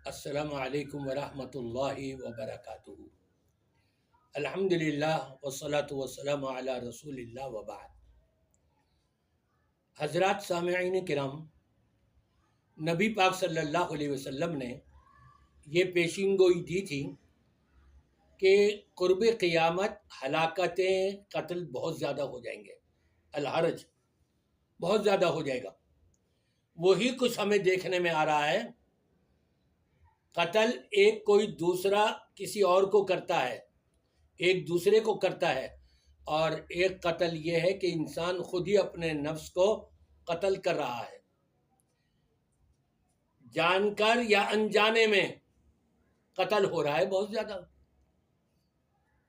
السلام علیکم ورحمۃ اللہ وبرکاتہ۔ الحمدللہ والصلاة والسلام علی رسول اللہ وبعد۔ حضرات سامعین کرام، نبی پاک صلی اللہ علیہ وسلم نے یہ پیشین گوئی دی تھی کہ قرب قیامت ہلاکتیں، قتل بہت زیادہ ہو جائیں گے، الحرج بہت زیادہ ہو جائے گا۔ وہی کچھ ہمیں دیکھنے میں آ رہا ہے۔ قتل ایک کوئی دوسرا کسی اور کو کرتا ہے، ایک دوسرے کو کرتا ہے، اور ایک قتل یہ ہے کہ انسان خود ہی اپنے نفس کو قتل کر رہا ہے، جان کر یا انجانے میں قتل ہو رہا ہے بہت زیادہ۔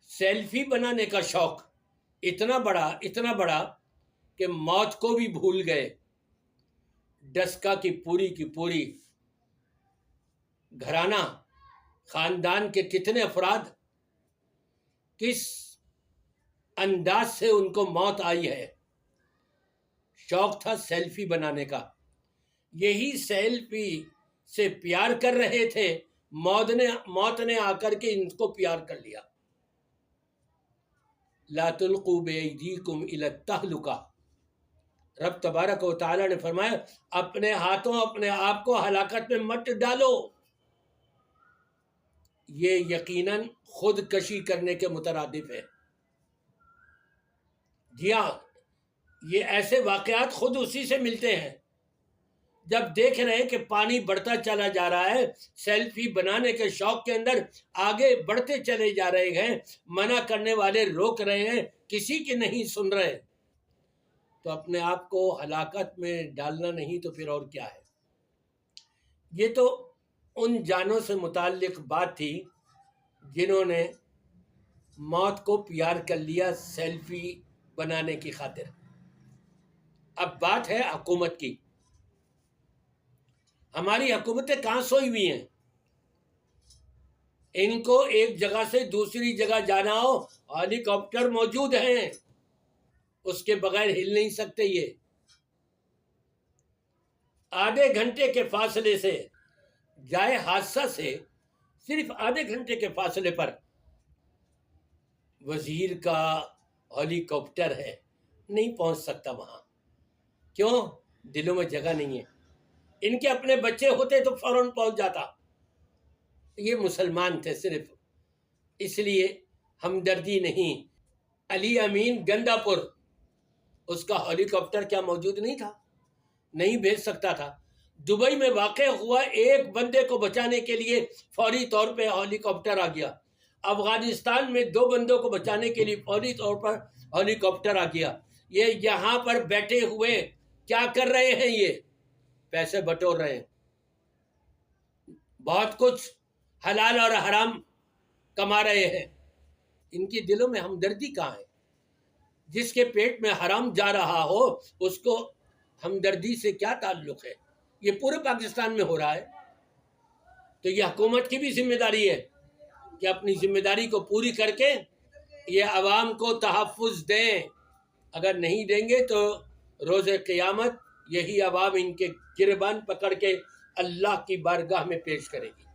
سیلفی بنانے کا شوق اتنا بڑا کہ موت کو بھی بھول گئے۔ ڈسکا کی پوری گھرانہ، خاندان کے کتنے افراد کس انداز سے ان کو موت آئی ہے۔ شوق تھا سیلفی بنانے کا، یہی سیلفی سے پیار کر رہے تھے، موت نے آ کر کے ان کو پیار کر لیا۔ لا تلقوا بایدیکم الی التہلکہ، رب تبارک و تعالی نے فرمایا اپنے ہاتھوں اپنے آپ کو ہلاکت میں مت ڈالو۔ یہ یقیناً خودکشی کرنے کے مترادف ہے۔ جی ہاں، یہ ایسے واقعات خود اسی سے ملتے ہیں۔ جب دیکھ رہے ہیں کہ پانی بڑھتا چلا جا رہا ہے، سیلفی بنانے کے شوق کے اندر آگے بڑھتے چلے جا رہے ہیں، منع کرنے والے روک رہے ہیں، کسی کی نہیں سن رہے، تو اپنے آپ کو ہلاکت میں ڈالنا نہیں تو پھر اور کیا ہے۔ یہ تو ان جانوں سے متعلق بات تھی جنہوں نے موت کو پیار کر لیا سیلفی بنانے کی خاطر۔ اب بات ہے حکومت کی۔ ہماری حکومتیں کہاں سوئی ہوئی ہیں؟ ان کو ایک جگہ سے دوسری جگہ جانا ہو، ہیلی کاپٹر موجود ہیں، اس کے بغیر ہل نہیں سکتے۔ یہ آدھے گھنٹے کے فاصلے سے جائے حادثہ سے صرف آدھے گھنٹے کے فاصلے پر وزیر کا ہیلی کاپٹر ہے، نہیں پہنچ سکتا وہاں۔ کیوں؟ دلوں میں جگہ نہیں ہے۔ ان کے اپنے بچے ہوتے تو فوراً پہنچ جاتا۔ یہ مسلمان تھے صرف، اس لیے ہمدردی نہیں۔ علی امین گندا پور، اس کا ہیلی کاپٹر کیا موجود نہیں تھا؟ نہیں بھیج سکتا تھا۔ دبئی میں واقع ہوا، ایک بندے کو بچانے کے لیے فوری طور پہ ہیلی کاپٹر آ گیا۔ افغانستان میں 2 بندوں کو بچانے کے لیے فوری طور پر ہیلی کاپٹر آ گیا۔ یہ یہاں پر بیٹھے ہوئے کیا کر رہے ہیں؟ یہ پیسے بٹور رہے ہیں، بہت کچھ حلال اور حرام کما رہے ہیں۔ ان کی دلوں میں ہمدردی کہاں ہے؟ جس کے پیٹ میں حرام جا رہا ہو اس کو ہمدردی سے کیا تعلق ہے؟ یہ پورے پاکستان میں ہو رہا ہے۔ تو یہ حکومت کی بھی ذمہ داری ہے کہ اپنی ذمہ داری کو پوری کر کے یہ عوام کو تحفظ دیں۔ اگر نہیں دیں گے تو روز قیامت یہی عوام ان کے گریبان پکڑ کے اللہ کی بارگاہ میں پیش کرے گی۔